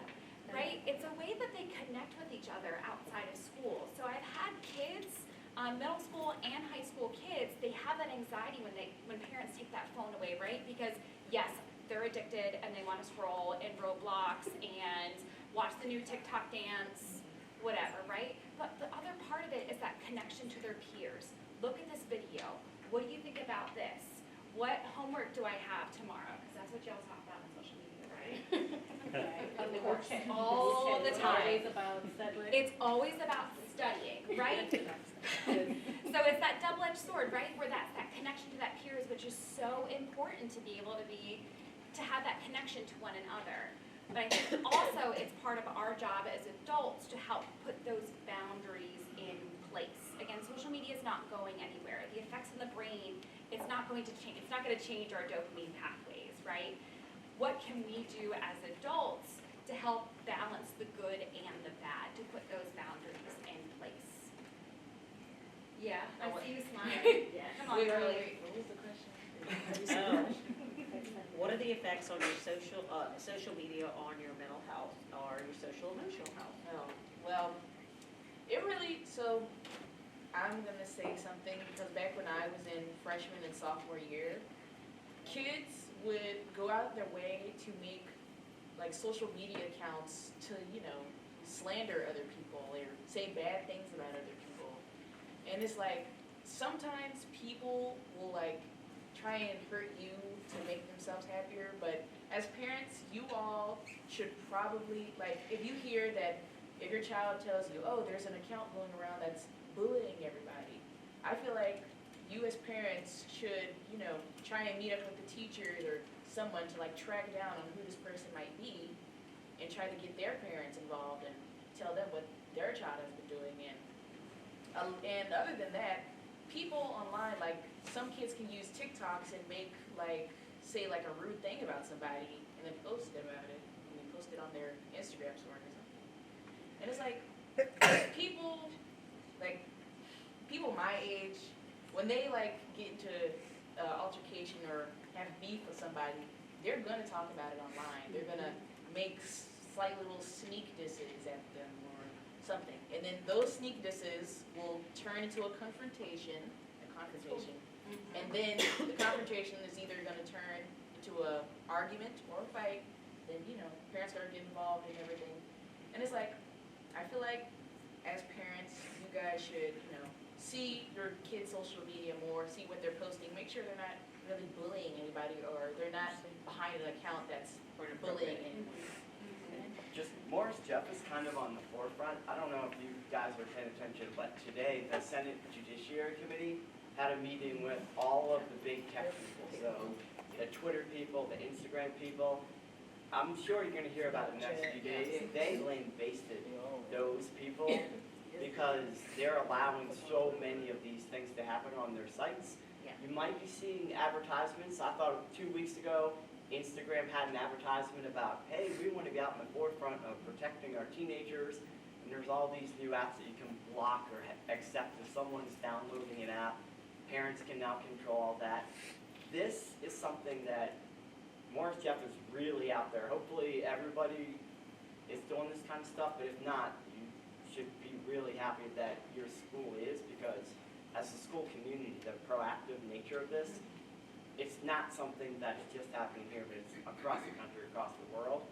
right? It's a way that they connect with each other outside of school. So I've had kids, middle school and high school kids, they have that anxiety when parents take that phone away, right? Because yes, they're addicted and they want to scroll in Roblox and watch the new TikTok dance, whatever, right? But the other part of it is that connection to their peers. Look at this video. What do you think about this? What homework do I have tomorrow? Because that's what y'all talk about on social media, right? All the time. It's always about studying, right? So it's that double-edged sword, right? Where that connection to that peers, which is so important to be able to have that connection to one another. But I think also it's part of our job as adults to help put those boundaries in place. Again, social media is not going anywhere. The effects on the brain, it's not going to change. It's not going to change our dopamine pathways, right? What can we do as adults to help balance the good and the bad, to put those boundaries in place? Yeah, I see you smiling. Yes. Come on, Curly. What was the question? What are the effects on your social media on your mental health or your social emotional health? Oh, well, it really, so I'm gonna say something because back when I was in freshman and sophomore year, kids would go out their way to make like social media accounts to, slander other people or say bad things about other people. And it's like, sometimes people will like try and hurt you to make themselves happier, but as parents, you all should probably, like, if you hear that, if your child tells you, oh, there's an account going around that's bullying everybody, I feel like you as parents should, try and meet up with the teachers or someone to like track down on who this person might be and try to get their parents involved and tell them what their child has been doing. And other than that, people online, like some kids can use TikToks and make say a rude thing about somebody and then post about it. And then post it on their Instagram story or something. And it's like, people my age, when they get into altercation or have beef with somebody, they're gonna talk about it online. They're gonna make slight little sneak disses at them or something. And then those sneak disses will turn into a confrontation. And then the confrontation is either gonna turn into a argument or a fight. Then, parents gotta get involved and everything. And it's like, I feel like as parents, you guys should, see your kids' social media more, see what they're posting, make sure they're not really bullying anybody, or they're not behind an account that's bullying anyone. Just Morris Jeff is kind of on the forefront. I don't know if you guys were paying attention, but today the Senate Judiciary Committee had a meeting with all of the big tech people. So the Twitter people, the Instagram people. I'm sure you're going to hear about it in the next few days. They lambasted those people because they're allowing so many of these things to happen on their sites. You might be seeing advertisements. I thought 2 weeks ago, Instagram had an advertisement about, hey, we want to be out in the forefront of protecting our teenagers, and there's all these new apps that you can block or accept if someone's downloading an app. Parents can now control all that. This is something that Morris Jeff is really out there. Hopefully everybody is doing this kind of stuff, but if not, you should be really happy that your school is, because as a school community, the proactive nature of this, it's not something that is just happening here, but it's across the country, across the world.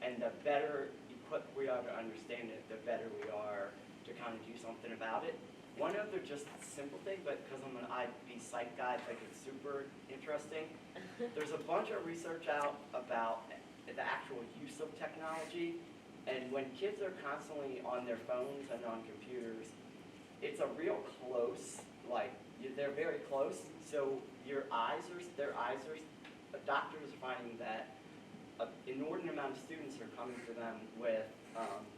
And the better equipped we are to understand it, the better we are to kind of do something about it. One other just simple thing, but because I'm an IB psych guy, I think it's super interesting. There's a bunch of research out about the actual use of technology. And when kids are constantly on their phones and on computers, it's a real close, like, they're very close. So their eyes are, doctors are finding that an inordinate amount of students are coming to them with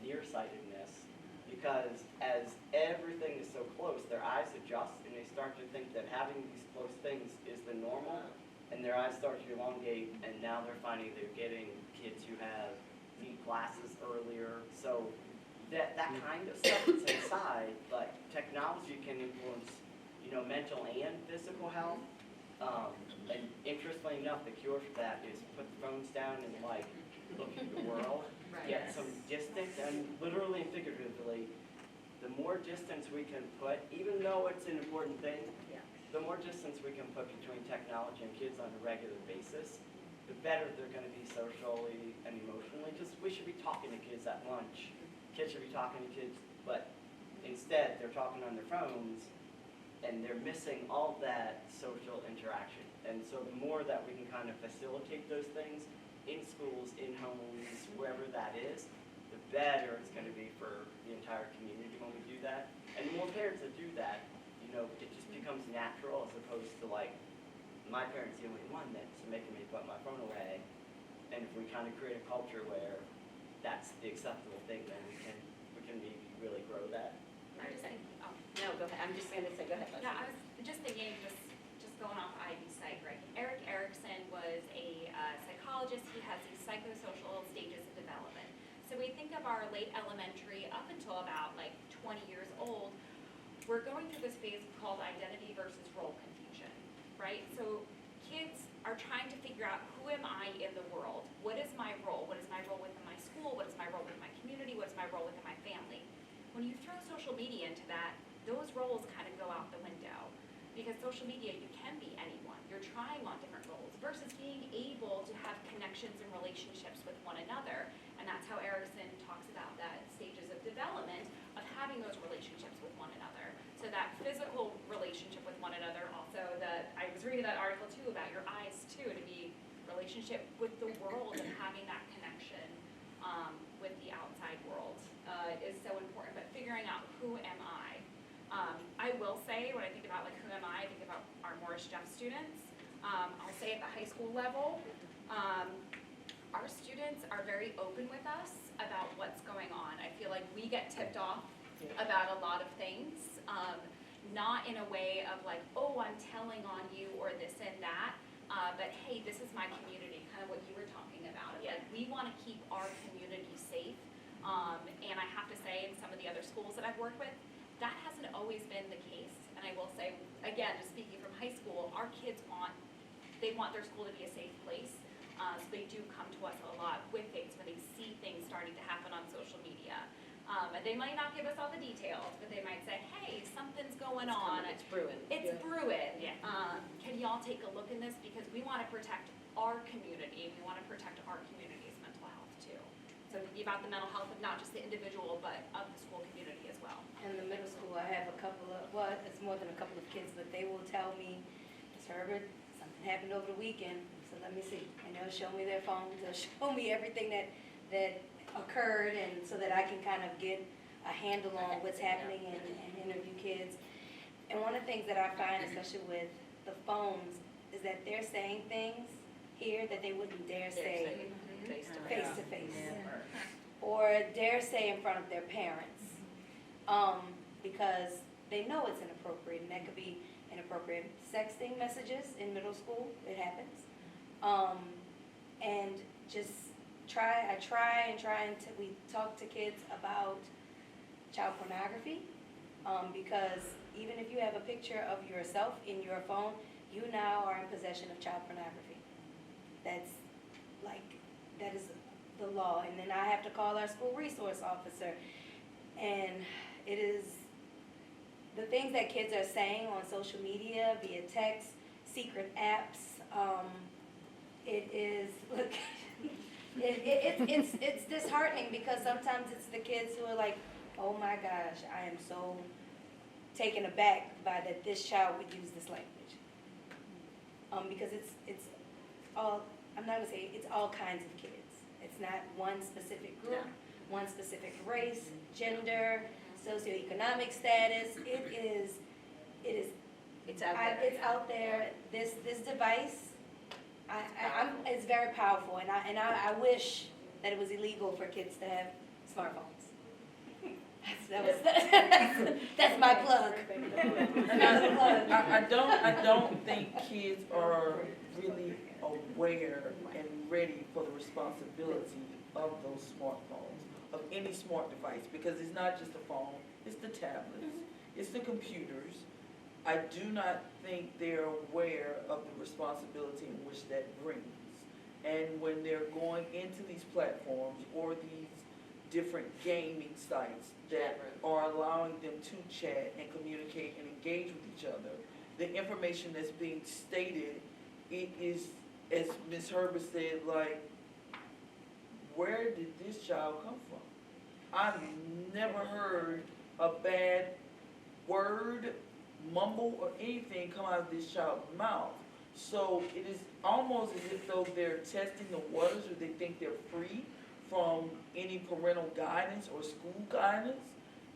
nearsightedness, because as everything is so close, their eyes adjust and they start to think that having these close things is the normal, and their eyes start to elongate, and now they're finding they're getting kids who need glasses earlier. So that kind of stuff is inside, but technology can influence, mental and physical health. And interestingly enough, the cure for that is put the phones down and look at the world, get some distance, and literally and figuratively, the more distance we can put, even though it's an important thing, the more distance we can put between technology and kids on a regular basis, the better they're going to be socially and emotionally. We should be talking to kids at lunch. Kids should be talking to kids, but instead they're talking on their phones, and they're missing all that social interaction. And so the more that we can kind of facilitate those things in schools, in homes, wherever that is, the better it's going to be for the entire community when we do that. And the more parents that do that, it just becomes natural, as opposed to my parents the only one that's making me put my phone away. And if we kind of create a culture where that's the acceptable thing, then we can maybe really grow that. I'm just thinking, No, go ahead. I'm just going to say, go ahead, Lesley. yeah, I was just thinking, just going off IB Psych, right? Eric Erickson was a psychologist. He has these psychosocial stages of development. So we think of our late elementary up until about 20 years old, we're going through this phase called identity versus role confusion, right? So kids are trying to figure out, who am I in the world? What is my role? What is my role within my school? What is my role within my community? What is my role within my family? When you throw social media into that, those roles kind of go out the window, because social media, you can be anyone. You're trying on different roles versus being able to have connections and relationships with one another. And that's how Erickson talks about that stages of development of having those relationships with one another. So that physical relationship with one another, also I was reading that article too about your eyes too, to be relationship with the world and having that connection with the outside world is so important. But figuring out, who am I? I will say, when I think about who am I think about our Morris Jeff students. I'll say at the high school level, our students are very open with us about what's going on. I feel like we get tipped off about a lot of things, not in a way of oh, I'm telling on you or this and that, but hey, this is my community, kind of what you were talking about. We want to keep our community safe, and I have to say, in some of the other schools that I've worked with, that hasn't always been the case. And I will say, again, just speaking from high school, our kids want their school to be a safe place. So they do come to us a lot with things when they see things starting to happen on social media. And they might not give us all the details, but they might say, hey, something's going on. It's brewing. It's brewing. Can y'all take a look in this? Because we want to protect our community, and we want to protect our community's mental health too. So So thinking about the mental health of not just the individual, but of the school community as well. In the middle school, I have a couple of, well, it's more than a couple of kids, but they will tell me, Ms. Herbert, something happened over the weekend, so let me see. And they'll show me their phones, they'll show me everything that occurred, and so that I can kind of get a handle on what's happening and interview kids. And one of the things that I find, especially with the phones, is that they're saying things here that they wouldn't dare say face to face, or dare say in front of their parents, because they know it's inappropriate, and that could be inappropriate sexting messages in middle school. It happens, and just we talk to kids about child pornography, because even if you have a picture of yourself in your phone, you now are in possession of child pornography. That is the law. And then I have to call our school resource officer. And it is the things that kids are saying on social media, via text, secret apps. It is, look, it's disheartening, because sometimes it's the kids who are like, oh my gosh, I am so taken aback by that this child would use this language. Because it's all, I'm not gonna say, it's all kinds of kids. It's not one specific group, one specific race, gender, socioeconomic status. It's out there. It's out there. This device, it's very powerful, and I wish that it was illegal for kids to have smartphones. That's my plug. I don't think kids are really aware and ready for the responsibility of those smartphones, of any smart device, because it's not just a phone, it's the tablets, it's the computers. I do not think they're aware of the responsibility in which that brings. And when they're going into these platforms or these different gaming sites that are allowing them to chat and communicate and engage with each other, the information that's being stated, it is, as Ms. Herbert said, like, where did this child come from? I've never heard a bad word, mumble, or anything come out of this child's mouth. So it is almost as if though they're testing the waters, or they think they're free from any parental guidance or school guidance,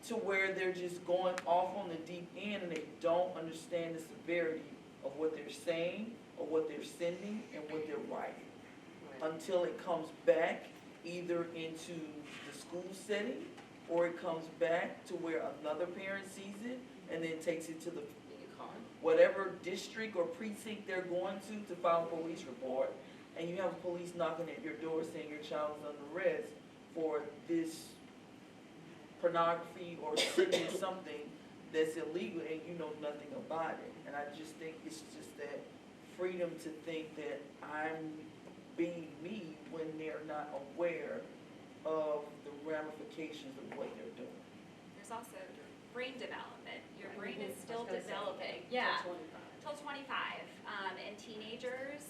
to where they're just going off on the deep end and they don't understand the severity of what they're saying or what they're sending and what they're writing, until it comes back either into the school setting, or it comes back to where another parent sees it and then takes it to the whatever district or precinct they're going to file a police report, and you have police knocking at your door saying your child is under arrest for this pornography or sending something that's illegal, and you know nothing about it. And I just think it's just that freedom to think that I'm being me when they're not aware of the ramifications of what they're doing. There's also brain development. Your brain is still developing. Yeah, till 25. And teenagers,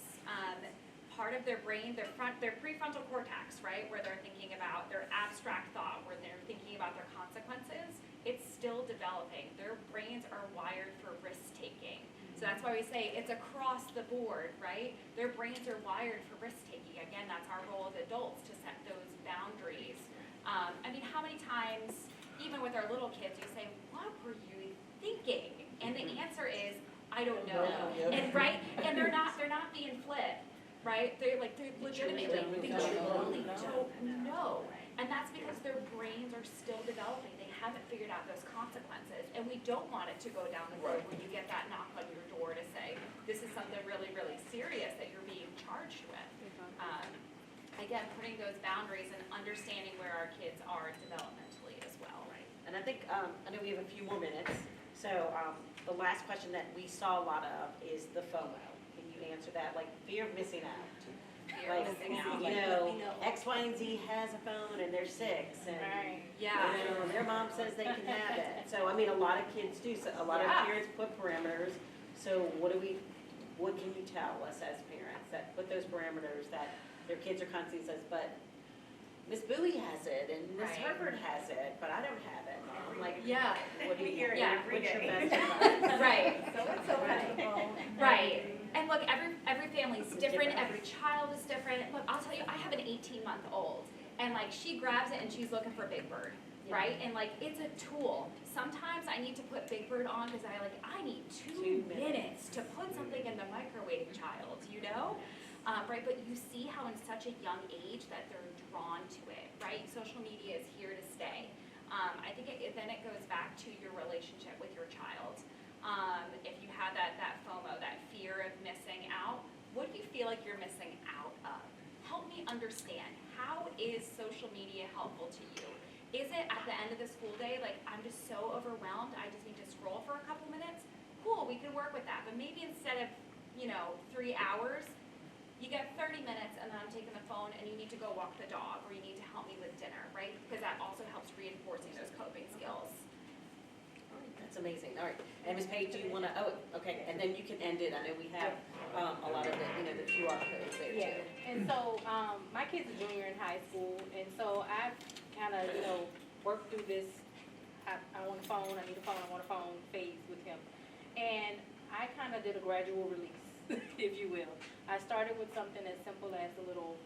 part of their brain, their prefrontal cortex, right, where they're thinking about their abstract thought, where they're thinking about their consequences, it's still developing. Their brains are wired for risk-taking. So that's why we say it's across the board, right? Their brains are wired for risk-taking. Again, that's our role as adults, to set those boundaries. I mean, how many times, even with our little kids, you say, what were you thinking? And the answer is, I don't know. And right? And they're not being flipped, right? They're legitimately, they truly don't know. And that's because their brains are still developing. They haven't figured out those consequences. And we don't want it to go down the road when you get that knock on your door to say, this is something really, really serious that you're being charged with. Again, putting those boundaries and understanding where our kids are developmentally as well. Right. And I think, I know we have a few more minutes, so the last question that we saw a lot of is the FOMO. Can you answer that? Like, fear of missing out. Like, you know, X, Y, and Z has a phone and they're 6, and you know, their mom says they can have it. So, I mean, a lot of kids do, so a lot of parents put parameters. So what can you tell us as parents that put those parameters, that their kids are constantly says, but Miss Bowie has it and Miss Right. Herbert has it, but I don't have it. I'm like, Yeah. what do you hear it Yeah. every what's your day. best advice? Right. So it's okay. Right. And look, every family's It's different, different. every child is different. Look, I'll tell you, I have an 18-month-old, and like she grabs it and she's looking for Big Bird, right? And like it's a tool. Sometimes I need to put Big Bird on because I need 2 minutes to put something in the microwave, child, you know? Right, but you see how in such a young age that they're drawn to it, right? Social media is here to stay. I think then it goes back to your relationship with your child. If you have that FOMO, that fear of missing out, what do you feel like you're missing out of? Help me understand, how is social media helpful to you? Is it at the end of the school day, like I'm just so overwhelmed, I just need to scroll for a couple minutes? Cool, we can work with that, but maybe instead of, 3 hours, you get 30 minutes and then I'm taking the phone and you need to go walk the dog or you need to help me with dinner, right? Because that also helps reinforcing those coping skills. That's amazing. All right. And Ms. Pate, do you want to, okay, and then you can end it. I know we have a lot of the QR codes there Yeah, too. and so, my kid's a junior in high school, and so I've kind of, worked through this, I want a phone, I need a phone, I want a phone phase with him. And I kind of did a gradual release, if you will. I started with something as simple as a little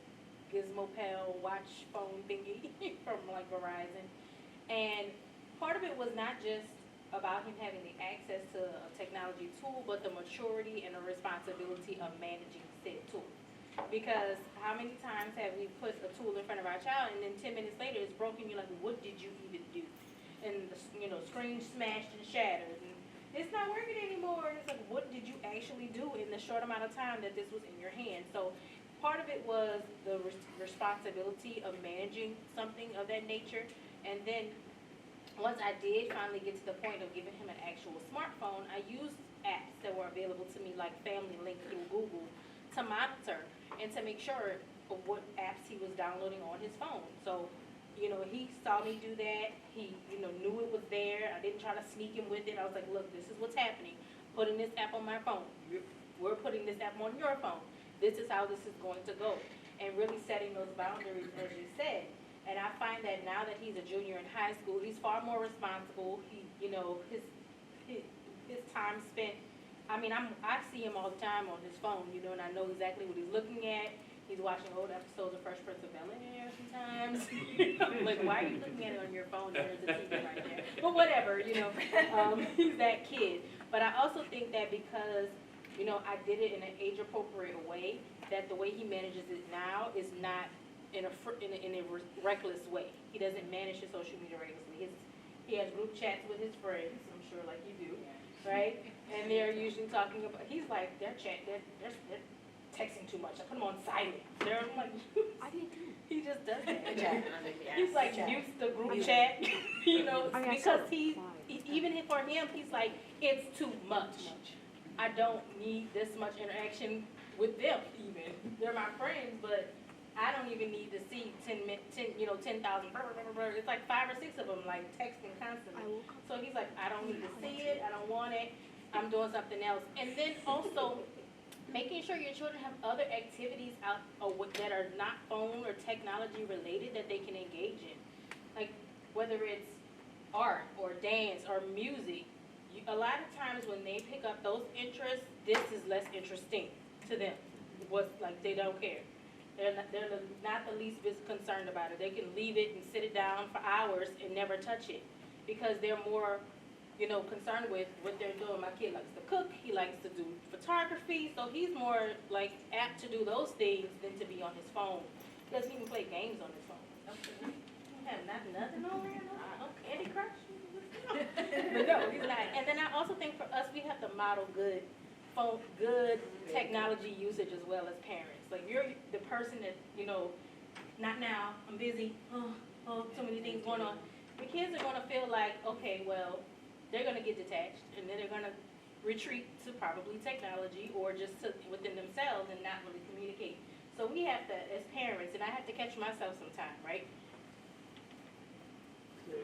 Gizmo Pal watch phone thingy from like Verizon. And part of it was not just about him having the access to a technology tool, but the maturity and the responsibility of managing said tool. Because how many times have we put a tool in front of our child and then 10 minutes later it's broken, you're like, what did you even do? And the screen smashed and shattered and it's not working anymore. And it's like, what did you actually do in the short amount of time that this was in your hand? So part of it was the responsibility of managing something of that nature. And then once I did finally get to the point of giving him an actual smartphone, I used apps that were available to me like Family Link through Google to monitor and to make sure of what apps he was downloading on his phone. So, he saw me do that. He, knew it was there. I didn't try to sneak him with it. I was like, look, this is what's happening. Putting this app on my phone. We're putting this app on your phone. This is how this is going to go. And really setting those boundaries, as you said. And I find that now that he's a junior in high school, he's far more responsible. He, his time spent, I see him all the time on his phone, and I know exactly what he's looking at. He's watching old episodes of Fresh Prince of Bel-Air sometimes. Like, why are you looking at it on your phone? There's a TV right there. But whatever, he's that kid. But I also think that because, I did it in an age-appropriate way, that the way he manages it now is not in a reckless way. He doesn't manage his social media recklessly. He has group chats with his friends, I'm sure, like you do, right? And they're usually talking about. He's like, they're texting too much. I put him on silent. I'm like, I did too. he just does that. Yeah. He's like mutes the group chat, because Fine. even for him, he's like, it's too much. I don't need this much interaction with them even. They're my friends, but I don't even need to see 10,000, it's like 5 or 6 of them like texting constantly. So he's like, I don't need to see it, I don't want it, I'm doing something else. And then also, making sure your children have other activities out that are not phone or technology related that they can engage in. Like whether it's art or dance or music, a lot of times when they pick up those interests, this is less interesting to them. They don't care. They're not the least bit concerned about it. They can leave it and sit it down for hours and never touch it because they're more concerned with what they're doing. My kid likes to cook, he likes to do photography, so he's more apt to do those things than to be on his phone. He doesn't even play games on his phone. Okay. You have nothing on there, no Candy Crush? But no, he's not. And then I also think for us, we have to model good technology usage as well as parents. Like you're the person that, not now, I'm busy, too many things going on. The kids are gonna feel like, okay, well, they're going to get detached, and then they're going to retreat to probably technology or just within themselves and not really communicate. So we have to, as parents, and I have to catch myself sometime, right? Put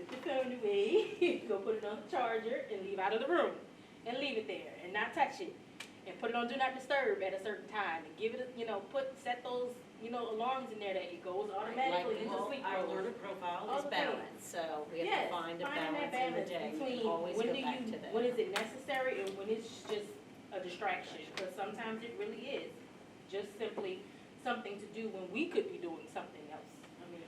the phone away, go put it on the charger, and leave out of the room, and leave it there, and not touch it. and put it on do not disturb at a certain time, and give it, set those, alarms in there that it goes automatically into sleep Our mode. learner profile All is the things. balanced, so we have Yes, to find a finding that balance in the day. We between can always when go do back you, to that. when is it necessary and when it's just a distraction, because sometimes it really is just simply something to do when we could be doing something else. I mean,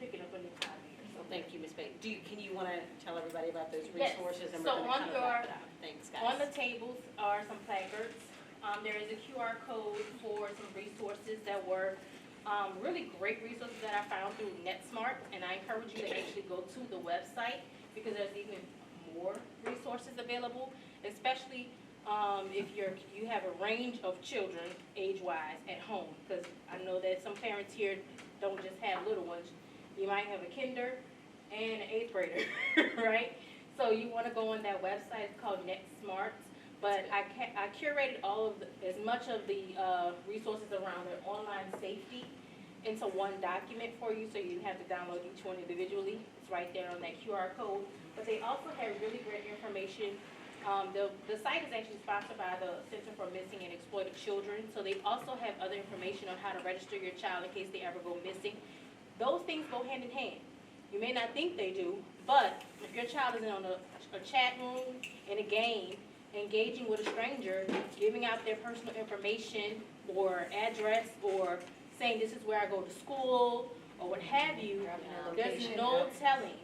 picking up a new hobby or Well, something. thank you, Ms. Pate. Can you want to tell everybody about those Yes. resources? And So we're going to on kind of wrap it your- up. Thanks, guys. On the tables are some placards. There is a QR code for some resources that were really great resources that I found through NetSmart, and I encourage you to actually go to the website because there's even more resources available, especially if you have a range of children age-wise at home, because I know that some parents here don't just have little ones. You might have a kinder and an 8th grader, right? So you want to go on that website. It's called NetSmart. But I curated as much of the resources around their online safety into one document for you, so you didn't have to download each one individually. It's right there on that QR code. But they also have really great information. The site is actually sponsored by the Center for Missing and Exploited Children, so they also have other information on how to register your child in case they ever go missing. Those things go hand in hand. You may not think they do, but if your child is in on a chat room, in a game, engaging with a stranger, giving out their personal information or address, or saying this is where I go to school, or what have you, there's no telling.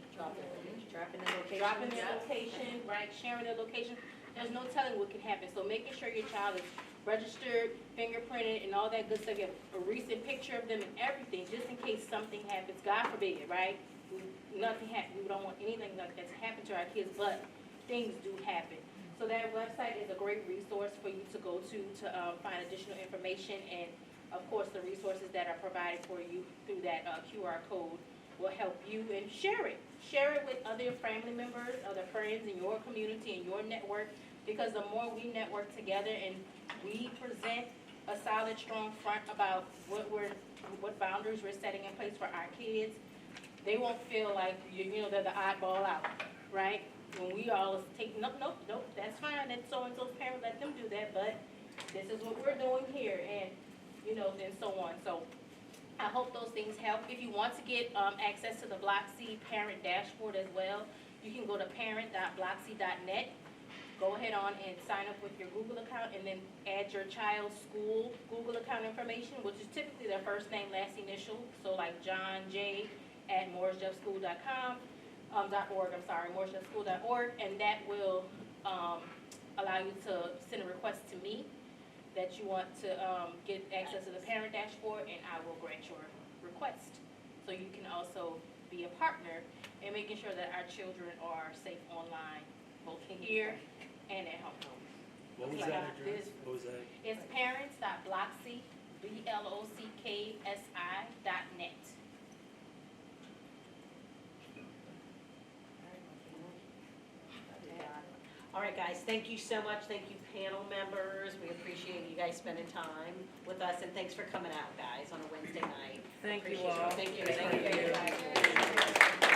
Dropping their location, right, sharing their location, there's no telling what can happen. So making sure your child is registered, fingerprinted, and all that good stuff. You have a recent picture of them and everything, just in case something happens, God forbid, right? Nothing happens. We don't want anything like that to happen to our kids, but things do happen. So that website is a great resource for you to go to find additional information, and of course the resources that are provided for you through that QR code will help you, and share it. Share it with other family members, other friends in your community, in your network, because the more we network together and we present a solid, strong front about what boundaries we're setting in place for our kids, they won't feel like they're the oddball out, right? When we all take, nope, that's fine, that's so-and-so's parent, let them do that, but this is what we're doing here, and, and so on. So I hope those things help. If you want to get access to the Block C parent dashboard as well, you can go to parent.blockc.net. Go ahead on and sign up with your Google account, and then add your child's school Google account information, which is typically their first name, last initial, so like John J. at morrisjeffschool.com. morrisjeffschool.org, and that will allow you to send a request to me that you want to get access to the parent dashboard, and I will grant your request. So you can also be a partner in making sure that our children are safe online, both here and at home. What was Like that address? What was that? It's parents.blockc, BLOCKSI.net. All right, guys, thank you so much. Thank you, panel members. We appreciate you guys spending time with us, and thanks for coming out, guys, on a Wednesday night. Thank you Appreciate it. all. Thank you. Thank you. Thank you.